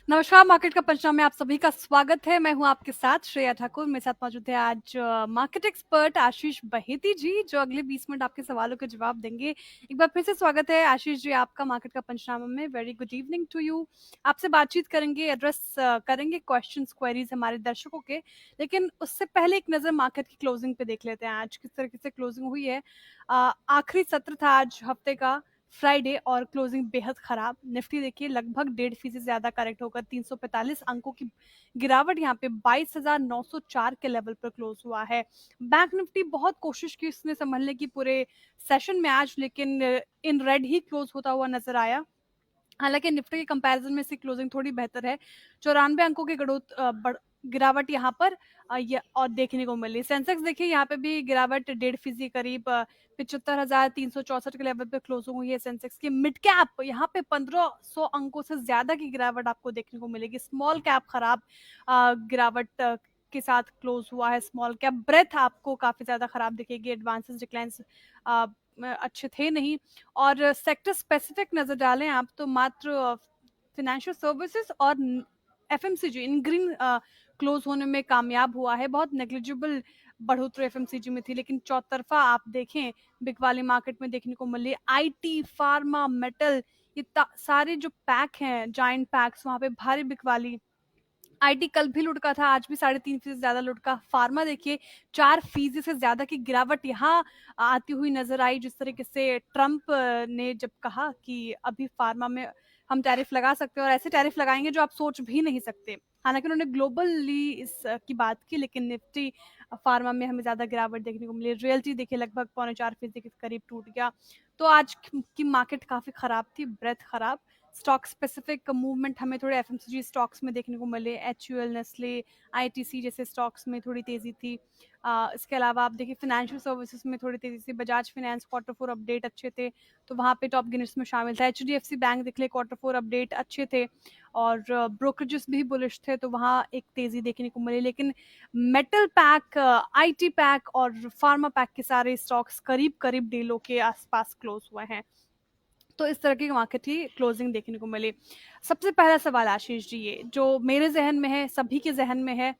नमस्कार, मार्केट का पंचनामे में आप सभी का स्वागत है। मैं हूं आपके साथ श्रेया ठाकुर। मेरे साथ मौजूद है आज मार्केट एक्सपर्ट आशीष बहेती जी, जो अगले 20 मिनट आपके सवालों के जवाब देंगे। एक बार फिर से स्वागत है आशीष जी आपका मार्केट का पंचनामा में। Very good evening to you. आपसे बातचीत करेंगे, एड्रेस करेंगे क्वेश्चंस, क्वेरीज हमारे दर्शकों के। लेकिन उससे पहले एक नजर मार्केट की क्लोजिंग पे देख लेते हैं, आज किस तरीके से क्लोजिंग हुई है। आखिरी सत्र था आज हफ्ते का, फ्राइडे, और क्लोजिंग बेहद खराब। निफ्टी देखिए लगभग 1.5% ज्यादा करेक्ट होकर 345 अंकों की गिरावट यहाँ पे 22,904 के लेवल पर क्लोज हुआ है। बैंक निफ्टी बहुत कोशिश की इसने संभलने की पूरे सेशन में आज, लेकिन इन रेड ही क्लोज होता हुआ नजर आया। हालांकि निफ्टी के कंपैरिजन में इसकी क्लोजिंग थोड़ी बेहतर है। 94 अंकों की गिरावट यहाँ पर ये और देखने को मिली। सेंसेक्स देखिए यहाँ पे भी गिरावट 1.5% करीब 75,364 के लेवल पे क्लोजिंग हुई है सेंसेक्स की। मिड कैप यहाँ पे 1500 अंकों से ज्यादा की गिरावट आपको देखने को मिलेगी। स्मॉल कैप खराब गिरावट के साथ क्लोज हुआ है। स्मॉल कैप ब्रेथ आपको काफी ज्यादा खराब दिखेगी। एडवांसेस डिक्लाइंस अच्छे थे नहीं। और सेक्टर स्पेसिफिक नजर डालें आप तो मात्र फिनेंशियल सर्विसेज और एफएमसीजी इन ग्रीन क्लोज होने में कामयाब हुआ है। बहुत नेग्लिजिबल बढ़ोतरी एफएमसीजी में थी, लेकिन चौतरफा आप देखें बिग वाली मार्केट में देखने को मिली। आईटी, फार्मा, मेटल, ये सारे जो पैक हैं, जाइंट पैक्स, वहां पे भारी बिक वाली। आईटी कल भी लुढ़का था, आज भी 3.5% ज्यादा लुढ़का। फार्मा देखिए 4% से ज्यादा की गिरावट यहाँ आती हुई नजर आई, जिस तरीके से ट्रंप ने जब कहा कि अभी फार्मा में हम टैरिफ लगा सकते हैं और ऐसे टैरिफ लगाएंगे जो आप सोच भी नहीं सकते। हालांकि उन्होंने ग्लोबली इस की बात की, लेकिन निफ्टी फार्मा में हमें ज्यादा गिरावट देखने को मिली। रियल्टी देखिए लगभग 3.25% के करीब टूट गया। तो आज की मार्केट काफी खराब थी, ब्रेथ खराब। स्टॉक स्पेसिफिक मूवमेंट हमें थोड़े एफएमसीजी स्टॉक्स में देखने को मिले। एचयूएल, नेस्ले, आईटीसी जैसे स्टॉक्स में थोड़ी तेजी थी। इसके अलावा आप देखिए फिनेंशियल सर्विसेज में थोड़ी तेजी थी। बजाज फाइनेंस Q4 अपडेट अच्छे थे, तो वहाँ पे टॉप गेनर्स में शामिल था। एचडीएफसी बैंक देख ले Q4 अपडेट अच्छे थे, और ब्रोकरेजेस भी बुलिश थे, तो वहाँ एक तेजी देखने को मिली। लेकिन मेटल पैक, आईटी पैक और फार्मा पैक के सारे स्टॉक्स करीब करीब डीलों के आसपास क्लोज हुए हैं। तो इस तरह की मार्केट की क्लोजिंग देखने को मिली। सबसे पहला सवाल आशीष जी, ये जो मेरे जहन में है, सभी के जहन में है,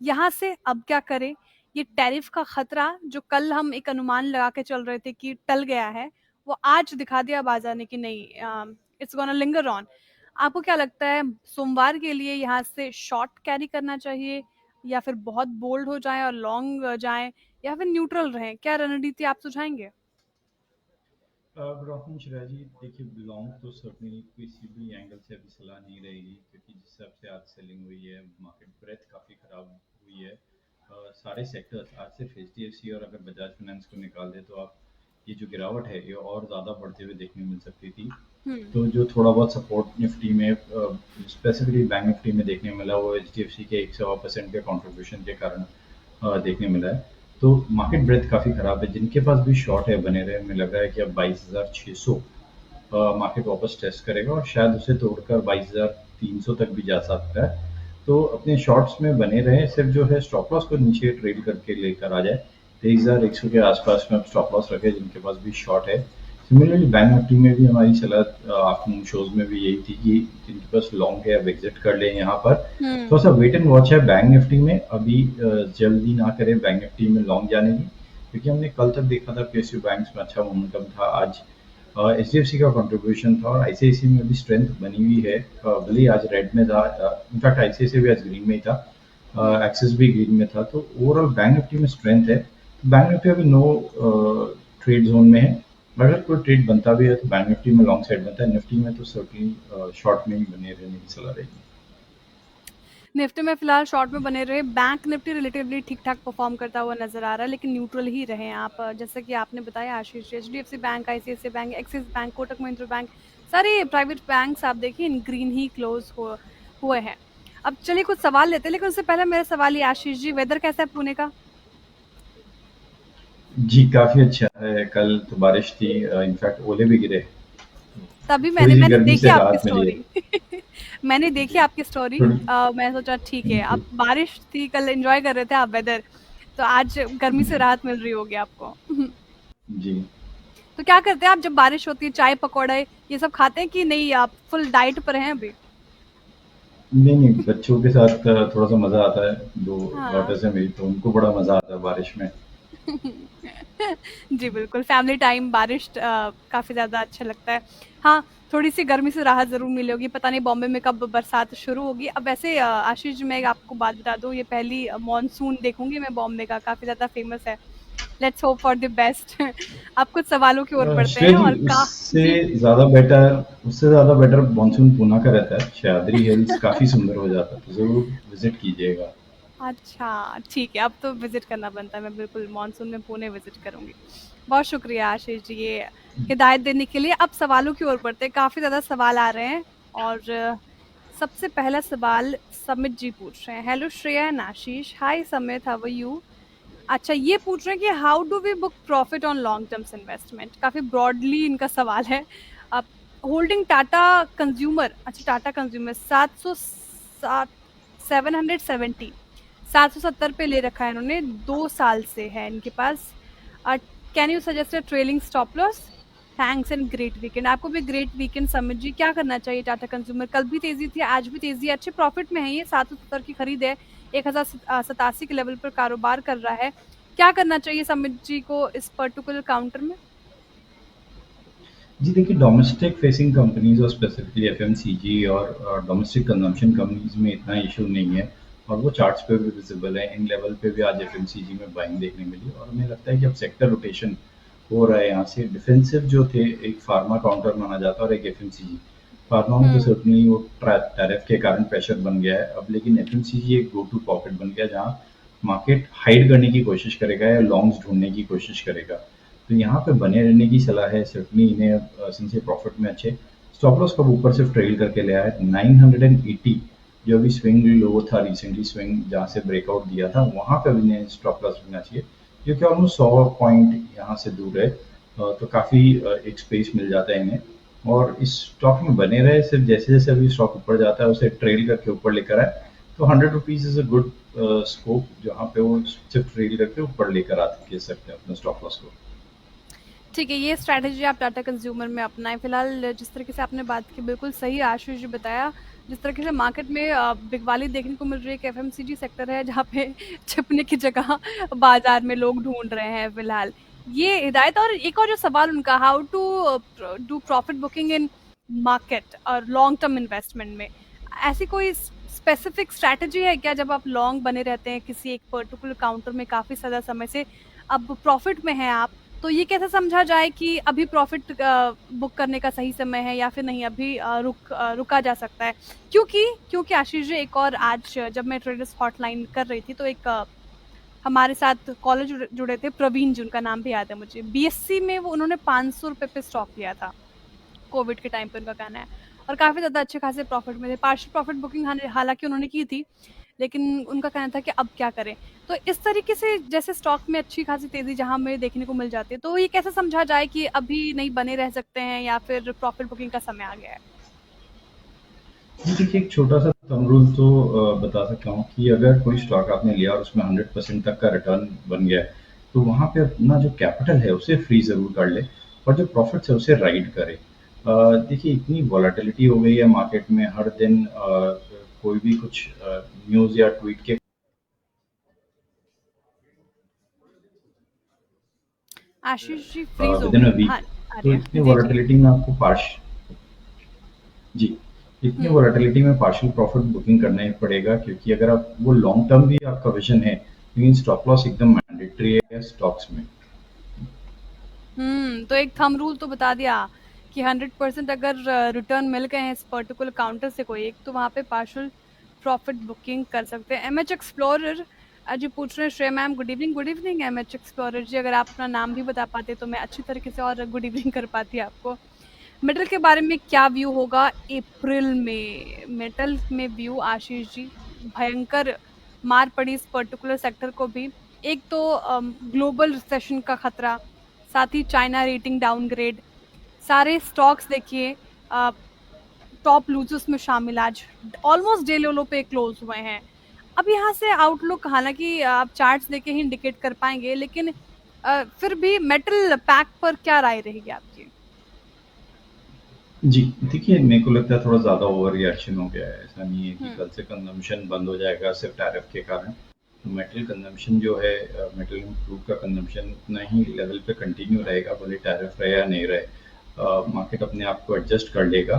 यहाँ से अब क्या करें? ये टैरिफ का खतरा जो कल हम एक अनुमान लगा के चल रहे थे कि टल गया है, वो आज दिखा दिया बाजार ने कि नहीं, इट्स गोना लिंगर ऑन। आपको क्या लगता है, सोमवार के लिए यहाँ से शॉर्ट कैरी करना चाहिए, या फिर बहुत बोल्ड हो जाए और लॉन्ग जाए, या फिर न्यूट्रल रहें? क्या रणनीति आप सुझाएंगे? गुड आफ्टरनून श्रेया जी। देखिए, लॉन्ग तो सर्टनली किसी भी एंगल से अभी सलाह नहीं रहेगी, क्योंकि जिस हिसाब से आज सेलिंग हुई है, मार्केट ब्रेथ काफ़ी ख़राब हुई है। सारे सेक्टर्स आज सिर्फ एचडीएफसी और अगर बजाज फाइनेंस को निकाल दे तो आप ये जो गिरावट है ये और ज़्यादा बढ़ते हुए देखने मिल सकती थी। हम्म। तो जो थोड़ा बहुत सपोर्ट निफ्टी में स्पेसिफिकली बैंक निफ्टी में देखने मिला वो एचडीएफसी के 1.25% के कंट्रीब्यूशन के कारण देखने मिला है। तो मार्केट ब्रेथ काफ़ी ख़राब है। जिनके पास भी शॉर्ट है बने रहे। हमें लग रहा है कि अब 22,600 मार्केट वापस टेस्ट करेगा और शायद उसे तोड़कर 22,300 तक भी जा सकता है। तो अपने शॉर्ट्स में बने रहें। सिर्फ जो है स्टॉप लॉस को नीचे ट्रेड करके लेकर आ जाए। 23,100 के आसपास में अब स्टॉप लॉस रखे जिनके पास भी शॉर्ट है। सिमिलरली बैंक निफ्टी में भी हमारी सलाह आफ्टरनून शोज में भी यही थी कि जिनके पास लॉन्ग है अब एग्जिट कर लें यहाँ पर। हम्म। थोड़ा सा वेट एंड वॉच है बैंक निफ्टी में। अभी जल्दी ना करें बैंक निफ्टी में लॉन्ग जाने की, क्योंकि हमने कल तक देखा था पीएसयू बैंक्स में अच्छा मोमेंटम था। आज एचडीएफसी का कंट्रीब्यूशन था और आईसीआईसीआई में भी स्ट्रेंथ बनी हुई है। भले ही आज रेड में था, इनफैक्ट आईसीआईसीआई भी आज ग्रीन में ही था, एक्सिस भी ग्रीन में था। तो ओवरऑल बैंक निफ्टी में स्ट्रेंथ है। बैंक निफ्टी अभी नो ट्रेड जोन में है। अगर कोई ट्रेड बनता भी है तो बैंक निफ्टी में लॉन्ग साइड बनता है। निफ्टी में तो सर्टनली शॉर्ट में ही बने रहने की सलाह रहेगी। निफ्टी में फिलहाल शॉर्ट में बने रहे। बैंक निफ्टी रिलेटिवली ठीक ठाक परफॉर्म करता हुआ नजर आ रहा है, लेकिन न्यूट्रल ही रहे आप। जैसे कि आपने बताया Ashish, HDFC bank, ICICI bank, Axis bank, Kotak Mahindra bank, सारे प्राइवेट बैंक्स आप देखिए इन ग्रीन ही क्लोज हुए हैं। अब चलिए कुछ सवाल लेते हैं, लेकिन उससे पहले मेरा सवाल ये आशीष जी, वेदर कैसा है पुणे का? जी, काफ़ी अच्छा है। कल तो बारिश थी, इनफैक्ट ओले भी गिरे। तभी मैंने थोड़ी सी मैंने गर्मी देखी से आपकी राहत मिली है। स्टोरी मैंने देखी जी, आपकी स्टोरी। थोड़ी मैं सोचा ठीक है, बिल्कुल। अब बारिश थी कल, एंजॉय कर रहे थे आप वेदर, तो आज गर्मी से जी, राहत मिल रही होगी आपको। जी। तो क्या करते हैं आप जब बारिश होती है? चाय पकौड़े ये सब खाते हैं कि नहीं, आप फुल डाइट पर हैं अभी? नहीं नहीं, बच्चों के साथ थोड़ा सा मजा आता है। दो हाँ। डॉटर्स है मेरी, तो उनको बड़ा मजा आता है बारिश में। जी बिल्कुल, फैमिली टाइम बारिश काफ़ी ज़्यादा अच्छा लगता है। हाँ, थोड़ी-सी गर्मी से राहत ज़रूर मिली होगी, पता नहीं बॉम्बे में कब बरसात शुरू होगी। अब वैसे आशीष जी, मैं आपको बात बता दूँ, ये पहली मॉनसून देखूँगी मैं बॉम्बे का, काफ़ी ज़्यादा फेमस है। Let's hope for the best. अब कुछ सवालों की ओर बढ़ते श्रेया हैं जी, और का उससे जी। ज्यादा बेटर उससे ज्यादा बेटर मानसून पूना का रहता है। सह्याद्री हिल्स काफी सुंदर हो जाता है, तो जरूर विजिट कीजिएगा। अच्छा, ठीक है, अब तो विज़िट करना बनता है, मैं बिल्कुल मानसून में पुणे विज़िट करूँगी। बहुत शुक्रिया आशीष जी, ये हिदायत देने के लिए। अब सवालों की ओर बढ़ते हैं, काफ़ी ज़्यादा सवाल आ रहे हैं और सबसे पहला सवाल समित जी पूछ रहे हैं। Hello Shreya and Ashish, hi Samit, how are you? अच्छा, ये पूछ रहे हैं कि how do we book profit on long terms investment? काफ़ी ब्रॉडली इनका सवाल है। अब होल्डिंग टाटा कंज्यूमर, अच्छा टाटा कंज्यूमर 760 770 770 पे ले रखा है इन्होंने, 2 साल से है इनके पास। Can you suggest a trailing stop loss? Thanks and great weekend. आपको भी ग्रेट वीकेंड समित जी। क्या करना चाहिए टाटा कंज्यूमर? कल भी तेजी थी, आज भी तेजी है, अच्छे प्रॉफिट में है ये, 770 की खरीद है, 1087 के लेवल पर कारोबार कर रहा है। क्या करना चाहिए समित जी को इस पर्टिकुलर काउंटर में? जी देखिए, डोमेस्टिक फेसिंग कंपनीज और स्पेसिफिकली एफएमसीजी और डोमेस्टिक कंजम्पशन कंपनीज में इतना इशू नहीं है, और वो चार्ट्स पे भी विजिबल है। इन लेवल पे भी आज एफएमसीजी में बाइंग देखने मिली, और हमें लगता है कि अब सेक्टर रोटेशन हो रहा है। यहाँ से डिफेंसिव जो थे, एक फार्मा काउंटर माना जाता है और एक एफएमसीजी। फार्मा में तो हम्म। सर्टनली वो टैरिफ के कारण प्रेशर बन गया है अब, लेकिन एफएमसीजी एक गो टू पॉकेट बन गया, जहाँ मार्केट हाइड करने की कोशिश करेगा या लॉन्ग्स ढूंढने की कोशिश करेगा। तो यहाँ पे बने रहने की सलाह है सर्टनली इन्हें, सिंस ये प्रॉफिट में अच्छे। स्टॉप लॉस कब ऊपर से ट्रेल करके ले आया है 980, जो अभी स्विंग लो था, रिसेंटली स्विंग जहाँ से ब्रेकआउट दिया था, वहां पे भी इन्हें स्टॉप लॉस लेना चाहिए, जो कि ऑलमोस्ट 100 पॉइंट यहाँ से दूर है। तो काफी एक स्पेस मिल जाता है इन्हें, और इस स्टॉक में बने रहे। सिर्फ जैसे जैसे अभी स्टॉक ऊपर जाता है उसे ट्रेल करके ऊपर लेकर आए, तो 100 rupees is a good scope, जहाँ पे वो सिर्फ ट्रेल करके ऊपर लेकर आते सकते हैं अपने स्टॉप लॉस को। ठीक है, ये स्ट्रैटेजी आप टाटा कंज्यूमर में अपनाएं। फिलहाल जिस तरीके से आपने बात की, बिल्कुल सही आशीष जी बताया। जिस तरीके से मार्केट में बिकवाली देखने को मिल रही है, एक एफएमसीजी सेक्टर है जहाँ पे छिपने की जगह बाजार में लोग ढूंढ रहे हैं फिलहाल। ये हिदायत। और एक और जो सवाल उनका, how to do profit booking in market और लॉन्ग टर्म इन्वेस्टमेंट में, ऐसी कोई स्पेसिफिक स्ट्रैटेजी है क्या जब आप लॉन्ग बने रहते हैं किसी एक पर्टिकुलर काउंटर में काफी ज्यादा समय से, अब प्रॉफिट में हैं आप, तो ये कैसे समझा जाए कि अभी प्रॉफिट बुक करने का सही समय है या फिर नहीं, अभी रुका जा सकता है? क्योंकि क्योंकि आशीष जी, एक और आज जब मैं ट्रेडर्स हॉटलाइन कर रही थी, तो एक हमारे साथ कॉलेज जुड़े थे, प्रवीण जी उनका नाम भी याद है मुझे, बीएससी में वो उन्होंने 500 रुपए पे स्टॉक लिया था कोविड के टाइम पे, उनका कहना है, और काफी ज्यादा अच्छे खासे प्रॉफिट में थे। पार्शियल प्रॉफिट बुकिंग हालांकि उन्होंने की थी, लेकिन उनका कहना था कि अब क्या करें। तो इस तरीके से जैसे स्टॉक में अच्छी खासी तेजी जहां हमें देखने को मिल जाती है, तो ये कैसे समझा जाए कि अभी नहीं बने रह सकते हैं या फिर प्रॉफिट बुकिंग का समय आ गया है? जी देखिए, एक छोटा सा थंब रूल तो बता सकता हूँ कि अगर कोई स्टॉक आपने लिया और उसमें 100% तक का रिटर्न बन गया है, तो वहाँ पे अपना जो कैपिटल है उसे फ्री ज़रूर कर ले, और जो प्रॉफिट्स है उसे राइड करे। देखिए, इतनी वॉलेटिलिटी हो गई है मार्केट में, हर दिन कोई भी कुछ न्यूज़ या ट्वीट के आशीष जी फ्रीज हो विद इन गए, अ वीक। हाँ आ रही तो है, इतनी जी जी। वॉलेटिलिटी में आपको पार्श जी, इतनी हम्म। वोलेटिलिटी में पार्शियल प्रॉफिट बुकिंग करना ही पड़ेगा, क्योंकि अगर आप वो लॉन्ग टर्म भी आपका विजन है, लेकिन स्टॉप लॉस एकदम मैंडेटरी है स्टॉक्स में। तो एक थंब रूल तो बता दिया कि 100% अगर रिटर्न मिल गए हैं इस पर्टिकुलर काउंटर से कोई एक, तो वहां पे पार्शियल प्रॉफिट बुकिंग कर सकते हैं। एमएच एक्सप्लोरर जी पूछ रहे हैं, Shreya ma'am good evening. Good evening MH explorer ji, अगर आप अपना नाम भी बता पाते तो मैं अच्छी तरीके से और गुड इवनिंग कर पाती आपको। मेटल के बारे में क्या व्यू होगा अप्रैल में? मेटल में व्यू आशीष जी, भयंकर मार पड़ी इस पर्टिकुलर सेक्टर को भी। एक तो ग्लोबल रिसेशन का खतरा, साथ ही चाइना रेटिंग डाउनग्रेड, सारे स्टॉक्स देखिए टॉप लूजर्स में शामिल, आज ऑलमोस्ट डे लो पे क्लोज हुए हैं। अब यहाँ से आउटलुक, हालांकि आप चार्ट्स देके ही इंडिकेट कर पाएंगे, लेकिन फिर भी मेटल पैक पर क्या राय रहेगी आपकी? जी, देखिए मेरे को लगता है थोड़ा ज़्यादा ओवर रिएक्शन हो गया है। ऐसा नहीं है कि हम्म। कल से कंज़म्पशन बंद हो जाएगा सिर्फ़ टैरिफ के कारण। मेटल कंज़म्पशन जो है मेटल एंड क्रूड का कंज़म्पशन उतना ही लेवल पे कंटिन्यू रहेगा, भले टैरिफ रहे या नहीं रहे। मार्केट अपने आप को एडजस्ट कर लेगा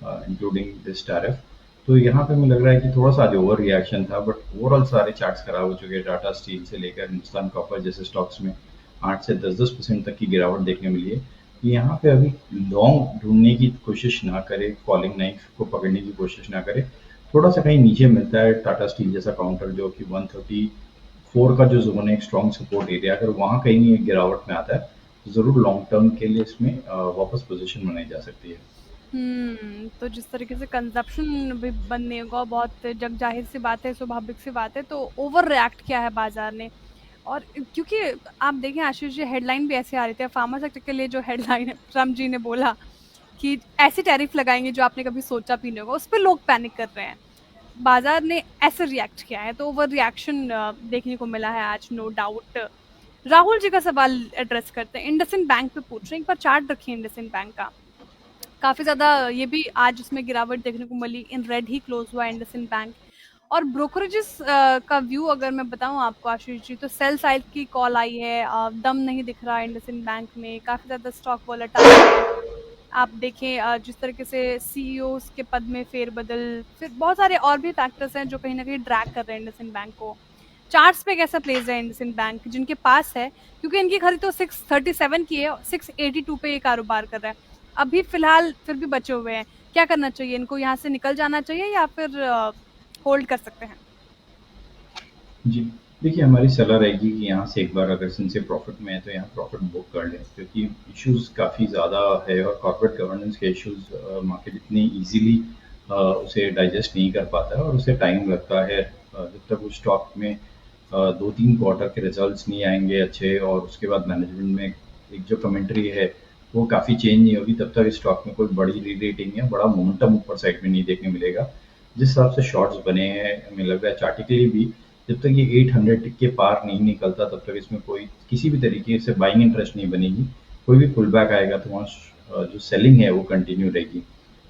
इंक्लूडिंग दिस टैरिफ। तो यहाँ पे मुझे लग रहा है कि थोड़ा-सा आज ओवर रिएक्शन था, बट ओवरऑल सारे चार्ट्स खराब हो चुके हैं। टाटा स्टील से लेकर हिंदुस्तान कॉपर जैसे स्टॉक्स में 8 से 10-10% तक की गिरावट देखने मिली है। यहाँ पे अभी लॉन्ग ढूँढने की कोशिश ना करें, फॉलिंग नाइफ को पकड़ने की कोशिश ना करें। थोड़ा-सा कहीं नीचे मिलता है टाटा स्टील जैसा काउंटर जो कि 134 का जो ज़ोन है एक स्ट्रॉन्ग सपोर्ट एरिया, अगर वहाँ कहीं ये गिरावट में आता है, तो ज़रूर लॉन्ग टर्म के लिए इसमें वापस पोज़ीशन बनाई जा सकती है। तो जिस तरीके से कंजप्शन भी बंद नहीं होगा, बहुत जग जाहिर सी बात है, स्वाभाविक सी बात है, तो ओवर रिएक्ट किया है बाजार ने। और क्योंकि आप देखें आशीष जी, हेडलाइन भी ऐसे आ रही थी फार्मा सेक्टर के लिए, जो हेडलाइन ट्रम्प जी ने बोला कि ऐसे टैरिफ लगाएंगे जो आपने कभी सोचा भी नहीं होगा, उस पर लोग पैनिक कर रहे हैं। बाजार ने ऐसे रिएक्ट किया है, तो ओवर रिएक्शन देखने को मिला है आज, नो डाउट। राहुल जी का सवाल एड्रेस करते हैं, इंडसइंड बैंक पे पूछ रहे हैं, एक बार चार्ट रखिए इंडसइंड बैंक का। काफी ज्यादा ये भी आज उसमें गिरावट देखने को मिली, इन रेड ही क्लोज हुआ इंडसइंड बैंक। और ब्रोकरेजेस का व्यू अगर मैं बताऊं आपको आशीष जी, तो सेल साइड की कॉल आई है, दम नहीं दिख रहा इंडसइंड बैंक में, काफी ज्यादा स्टॉक वोलेटाइल है। आप देखें जिस तरीके से सीईओ के पद में फेरबदल, फिर बहुत सारे और भी फैक्टर्स हैं जो कहीं ना कहीं ड्रैग कर रहे हैं इंडसइंड बैंक को। चार्ट्स पे कैसा प्लेस है इंडसइंड बैंक, जिनके पास है, क्योंकि इनकी खरीद तो 637 की है, 682 पे ये कारोबार कर रहा है अभी फिलहाल, फिर भी बचे हुए हैं। क्या करना चाहिए इनको, यहाँ से निकल जाना चाहिए या फिर होल्ड कर सकते हैं? जी, देखिए हमारी सलाह रहेगी कि यहाँ से एक बार अगर सिंसे प्रॉफ़िट में है तो यहाँ प्रॉफ़िट बुक कर लें, क्योंकि इश्यूज़ काफ़ी ज़्यादा है और कॉर्पोरेट गवर्नेंस के इश्यूज़ मार्केट इतनी ईज़िली उसे डाइजेस्ट नहीं कर पाता है और उसे टाइम लगता है। जब तक उस स्टॉक में 2-3 क्वार्टर के रिज़ल्ट्स नहीं आएँगे अच्छे और उसके बाद मैनेजमेंट में एक जो कमेंट्री है, वो काफ़ी चेंज नहीं होगी, तब तक इस स्टॉक में कोई बड़ी री-रेटिंग या बड़ा मोमेंटम ऊपर साइड में नहीं देखने मिलेगा। जिस हिसाब से शॉर्ट्स बने हैं, हमें लग रहा है चार्टिकली भी जब तक ये 800 के पार नहीं निकलता तब तक इसमें कोई किसी भी तरीके से बाइंग इंटरेस्ट नहीं बनेगी। कोई भी पुल बैक आएगा तो वहाँ जो सेलिंग है वो कंटिन्यू रहेगी।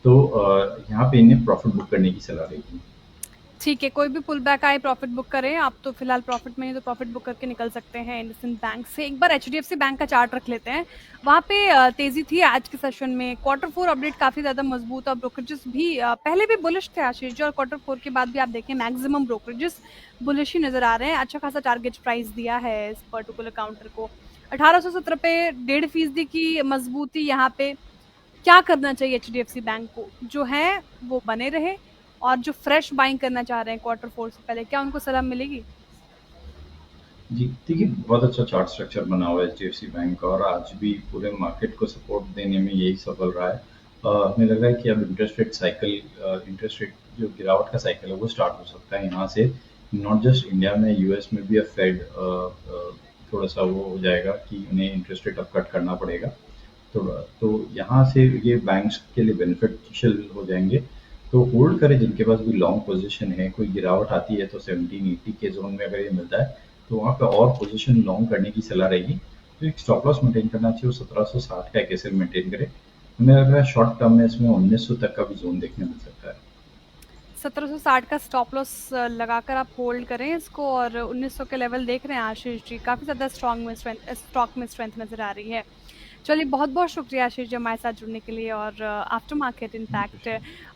तो यहाँ पे इन्हें प्रॉफिट बुक करने की सलाह रहेगी। ठीक है, कोई भी पुल बैक आए प्रॉफिट बुक करें। आप तो फिलहाल प्रॉफिट में ही, तो प्रॉफिट बुक करके निकल सकते हैं इंडसइंड बैंक से। एक बार एचडीएफसी बैंक का चार्ट रख लेते हैं, वहाँ पे तेजी थी आज के सेशन में। क्वार्टर 4 अपडेट काफी ज्यादा मजबूत और ब्रोकरेजेस भी पहले भी बुलिश थे आशीष जी, और क्वार्टर 4 के बाद भी आप देखें मैक्सिमम ब्रोकरेजेस बुलिश ही नजर आ रहे हैं। अच्छा खासा टारगेट प्राइस दिया है इस पर्टिकुलर काउंटर को, 1817 पे 1.5% की मजबूती यहाँ पे। क्या करना चाहिए एचडीएफसी बैंक को, जो है वो बने रहे, और जो फ्रेश बाइंग करना चाह रहे हैं क्वार्टर 4 से पहले, क्या उनको सलाह मिलेगी? जी, देखिए बहुत अच्छा चार्ट स्ट्रक्चर बना हुआ है एचडीएफसी बैंक का और आज भी पूरे मार्केट को सपोर्ट देने में यही सफल रहा है। हमें लग रहा है कि अब इंटरेस्ट रेट जो गिरावट का साइकिल है वो स्टार्ट हो सकता है यहाँ से। नॉट जस्ट इंडिया में, यूएस में भी अब फेड थोड़ा सा वो हो जाएगा कि उन्हें इंटरेस्ट रेट अब कट करना पड़ेगा थोड़ा, तो यहाँ से ये बैंक्स के लिए बेनिफिशियल हो जाएंगे। तो होल्ड करें जिनके पास भी लॉन्ग पोजीशन है। कोई गिरावट आती है तो 1780 के जोन में अगर ये मिलता है तो वहाँ पे और पोजीशन लॉन्ग करने की सलाह रहेगी। तो एक स्टॉप लॉस मेंटेन करना चाहिए, वो 1760 का एक ऐसे मेंटेन करे। हमें लग रहा है शॉर्ट टर्म में इसमें 1900 तक का भी जोन देखने मिल सकता है। 1760 का स्टॉप लॉस लगाकर आप होल्ड करें इसको, और 1900 के लेवल देख रहे हैं आशीष जी, काफी ज्यादा स्टॉक में स्ट्रेंथ नजर आ रही है। चलिए, बहुत बहुत शुक्रिया आशीष जी हमारे साथ जुड़ने के लिए, और आफ्टर मार्केट इम्पैक्ट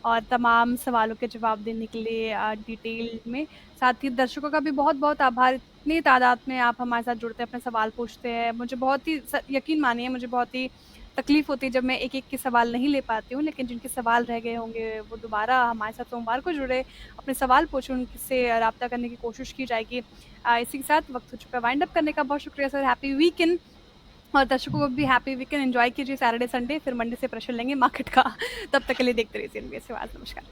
और तमाम सवालों के जवाब देने के लिए डिटेल में। साथ ही दर्शकों का भी बहुत बहुत आभार, इतनी तादाद में आप हमारे साथ जुड़ते हैं, अपने सवाल पूछते हैं। मुझे बहुत ही यकीन मानिए, मुझे बहुत ही तकलीफ होती है जब मैं एक एक के सवाल नहीं ले पाती हूँ, लेकिन जिनके सवाल रह गए होंगे वो दोबारा हमारे साथ सोमवार को जुड़े, अपने सवाल पूछे, उनसे राब्ता करने की कोशिश की जाएगी। इसी के साथ वक्त हो चुका है वाइंड अप करने का। बहुत शुक्रिया सर, हैप्पी वीकेंड, और दर्शकों को भी हैप्पी वीकेंड। एंजॉय कीजिए सैटरडे संडे, फिर मंडे से प्रेशर लेंगे मार्केट का। तब तक के लिए देखते रहिए एनबीएस आवाज। नमस्कार।